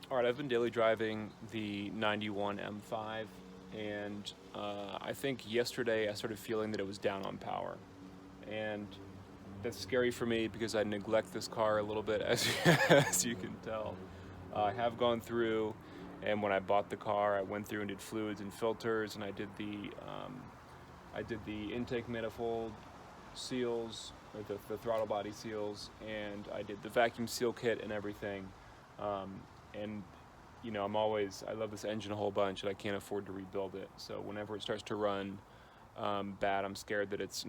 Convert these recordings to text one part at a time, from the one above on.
All right, I've been daily driving the 91 M5, and I think yesterday I started feeling that it was down on power. And that's scary for me because I neglect this car a little bit, as you can tell. I have gone through, and when I bought the car, I went through and did fluids and filters, and I did the intake manifold seals, or the throttle body seals, and I did the vacuum seal kit and everything. And you know, I love this engine a whole bunch, and I can't afford to rebuild it. So whenever it starts to run bad, I'm scared that it's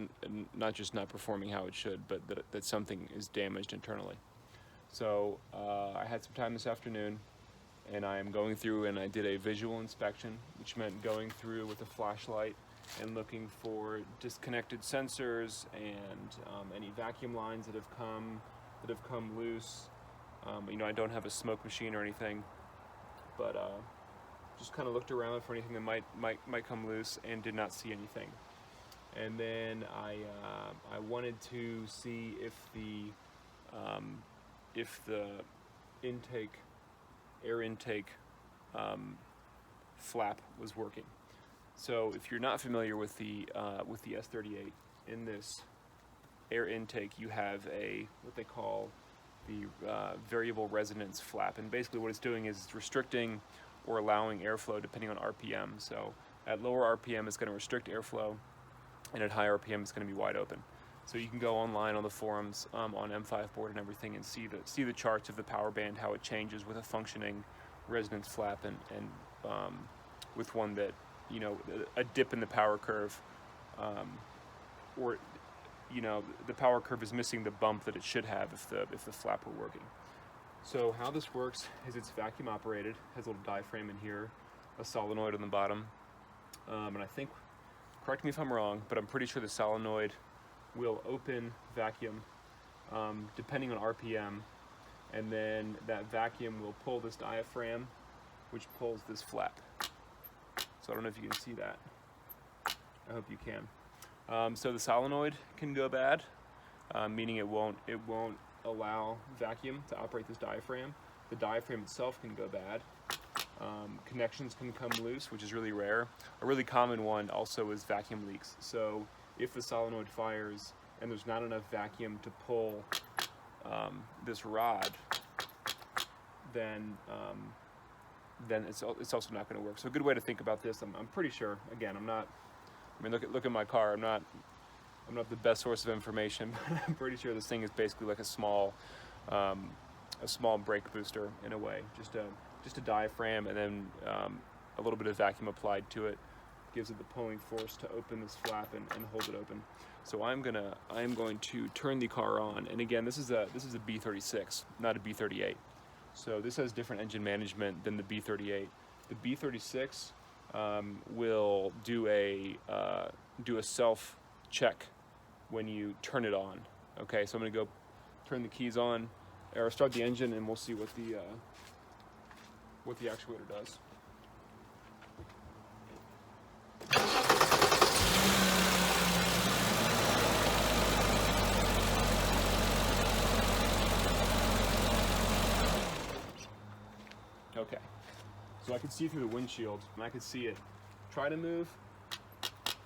not just not performing how it should, but that something is damaged internally. So I had some time this afternoon, and I am going through and I did a visual inspection, which meant going through with a flashlight and looking for disconnected sensors and any vacuum lines that have come loose. You know, I don't have a smoke machine or anything, but just kind of looked around for anything that might come loose and did not see anything. And then I wanted to see if the air intake flap was working. So if you're not familiar with the S38, in this air intake you have what they call the variable resonance flap, and basically what it's doing is it's restricting or allowing airflow depending on RPM. So at lower RPM it's going to restrict airflow, and at high RPM it's going to be wide open. So you can go online on the forums on M5 board and everything and see the charts of the power band, how it changes with a functioning resonance flap and with one that, you know, a dip in the power curve, or you know, the power curve is missing the bump that it should have if the flap were working. So how this works is it's vacuum operated, has a little diaphragm in here, a solenoid on the bottom, and I think, correct me if I'm wrong, but I'm pretty sure the solenoid will open vacuum depending on RPM, and then that vacuum will pull this diaphragm, which pulls this flap. So I don't know if you can see that. I hope you can. So the solenoid can go bad, meaning it won't allow vacuum to operate this diaphragm. The diaphragm itself can go bad. Connections can come loose, which is really rare. A really common one also is vacuum leaks. So if the solenoid fires and there's not enough vacuum to pull this rod, then it's also not going to work. So a good way to think about this, I'm pretty sure. Again, I mean, look at my car. I'm not the best source of information, but I'm pretty sure this thing is basically like a small brake booster in a way, just a diaphragm, and then a little bit of vacuum applied to it gives it the pulling force to open this flap and hold it open. So I'm going to turn the car on, and again, this is a B36, not a B38. So this has different engine management than the B38. The B36 will do a self check when you turn it on. Okay, so I'm going to go turn the keys on, or start the engine, and we'll see what the actuator does. Okay, so I could see through the windshield, and I could see it try to move,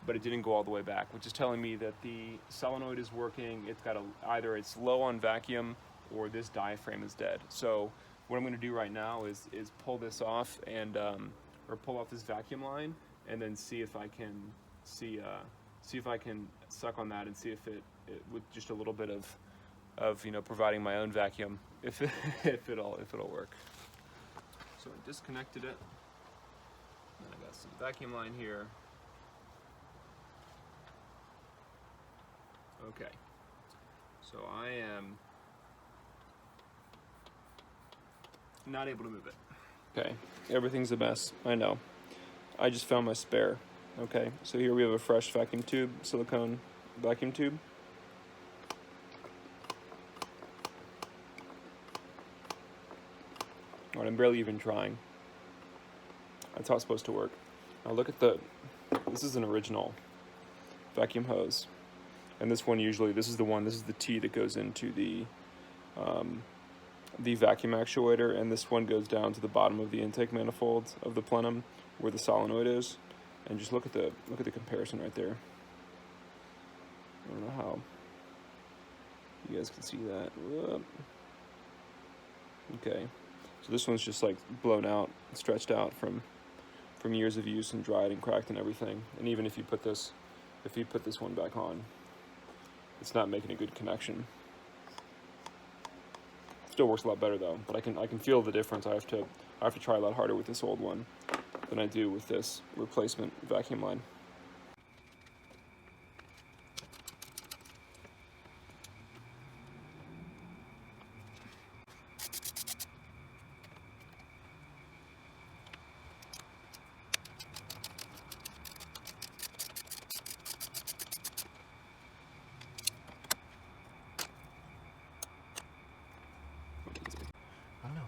but it didn't go all the way back, which is telling me that the solenoid is working. It's got either it's low on vacuum or this diaphragm is dead. So what I'm going to do right now is pull this off and or pull off this vacuum line, and then see if I can see if I can suck on that and see if it with just a little bit of you know, providing my own vacuum, if it'll work. So I disconnected it, and I got some vacuum line here. Okay, so I am not able to move it. Okay, everything's a mess, I know. I just found my spare. Okay, so here we have a fresh vacuum tube, silicone vacuum tube. Alright, I'm barely even trying. That's how it's supposed to work. Now look at this is an original vacuum hose. And this one usually, this is the T that goes into the the vacuum actuator, and this one goes down to the bottom of the intake manifold of the plenum where the solenoid is. And just look at the comparison right there. I don't know how you guys can see that. Whoop. Okay, so this one's just like blown out, stretched out from years of use and dried and cracked and everything. And even if you put this one back on, it's not making a good connection. Still works a lot better though, but I can feel the difference. I have to try a lot harder with this old one than I do with this replacement vacuum line. I don't know.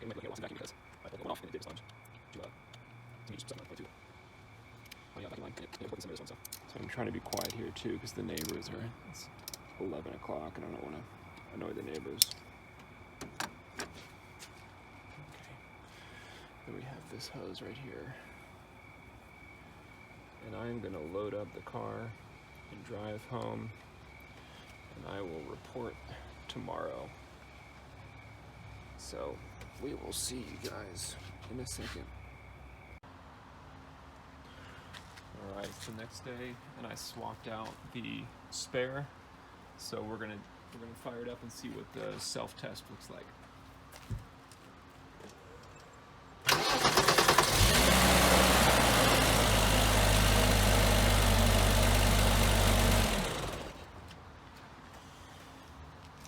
It might look at vacuum because I pulled one off and it did sponge to use something like that too. Oh yeah, vacuum line. It worked some of this one, so I'm trying to be quiet here too because the neighbors are. It's 11 o'clock and I don't want to annoy the neighbors. Okay. Then we have this hose right here. And I'm going to load up the car and drive home, and I will report tomorrow. So we will see you guys in a second. Alright, it's the next day, and I swapped out the spare. So we're gonna fire it up and see what the self-test looks like.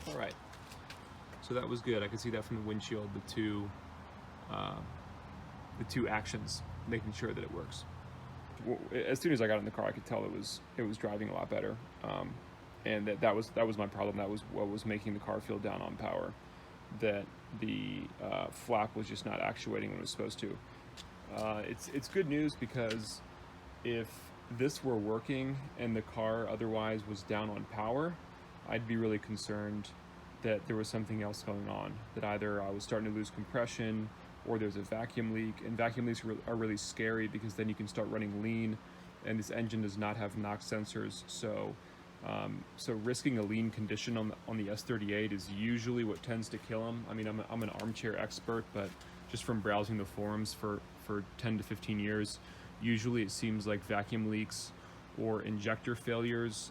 All right, so that was good. I could see that from the windshield, the two actions, making sure that it works. As soon as I got in the car, I could tell it was driving a lot better. And that was my problem. That was what was making the car feel down on power. That the flap was just not actuating when it was supposed to. It's good news because if this were working and the car otherwise was down on power, I'd be really concerned that there was something else going on. That either I was starting to lose compression or there's a vacuum leak. And vacuum leaks are really scary because then you can start running lean, and this engine does not have NOx sensors. So risking a lean condition on the S38 is usually what tends to kill them. I mean, I'm an armchair expert, but just from browsing the forums for 10 to 15 years, usually it seems like vacuum leaks or injector failures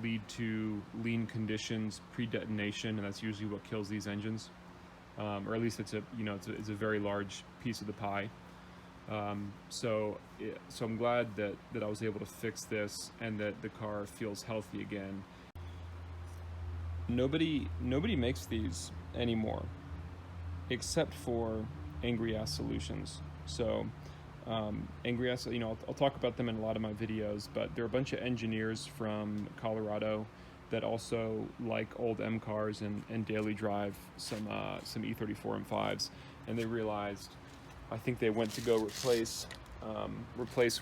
lead to lean conditions, pre-detonation, and that's usually what kills these engines. Or at least it's a very large piece of the pie. So I'm glad that I was able to fix this and that the car feels healthy again. Nobody makes these anymore, except for Angry Ass Solutions. So Angry Ass, I'll talk about them in a lot of my videos, but they're a bunch of engineers from Colorado that also like old M cars and daily drive some E34 M5s, and they realized, I think they went to go replace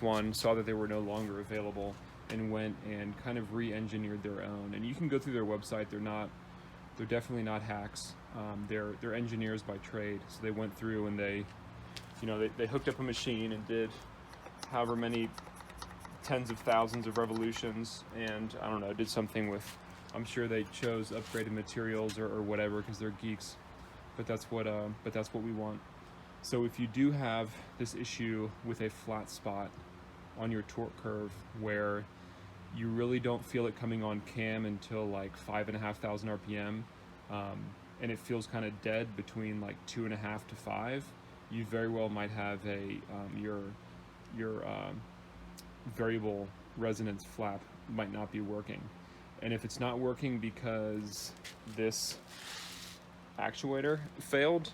one, saw that they were no longer available, and went and kind of re-engineered their own. And you can go through their website. They're definitely not hacks. They're engineers by trade. So they went through and they hooked up a machine and did however many tens of thousands of revolutions, and I don't know, did something with, I'm sure they chose upgraded materials or whatever because they're geeks, but that's what we want. So if you do have this issue with a flat spot on your torque curve where you really don't feel it coming on cam until like 5,500 RPM, and it feels kind of dead between like 2.5 to 5, you very well might have your variable resonance flap might not be working. And if it's not working because this actuator failed,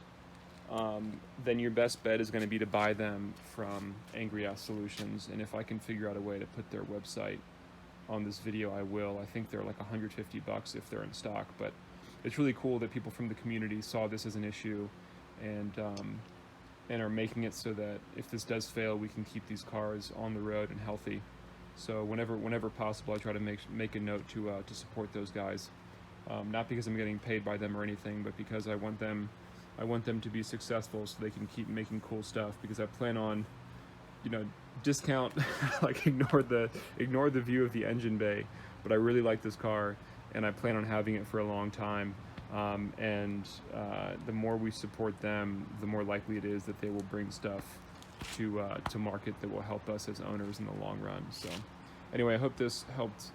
then your best bet is going to be to buy them from Angry Ass Solutions. And if I can figure out a way to put their website on this video, I will. I think they're like $150 if they're in stock, but it's really cool that people from the community saw this as an issue, and are making it so that if this does fail, we can keep these cars on the road and healthy. So whenever possible, I try to make a note to support those guys. Not because I'm getting paid by them or anything, but because I want them to be successful so they can keep making cool stuff. Because I plan on, discount, like ignore the view of the engine bay, but I really like this car, and I plan on having it for a long time. The more we support them, the more likely it is that they will bring stuff to market that will help us as owners in the long run. So anyway, I hope this helped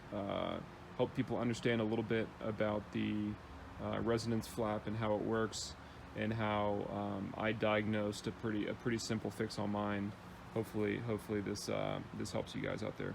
people understand a little bit about the resonance flap and how it works, and how I diagnosed a pretty simple fix on mine. Hopefully this helps you guys out there.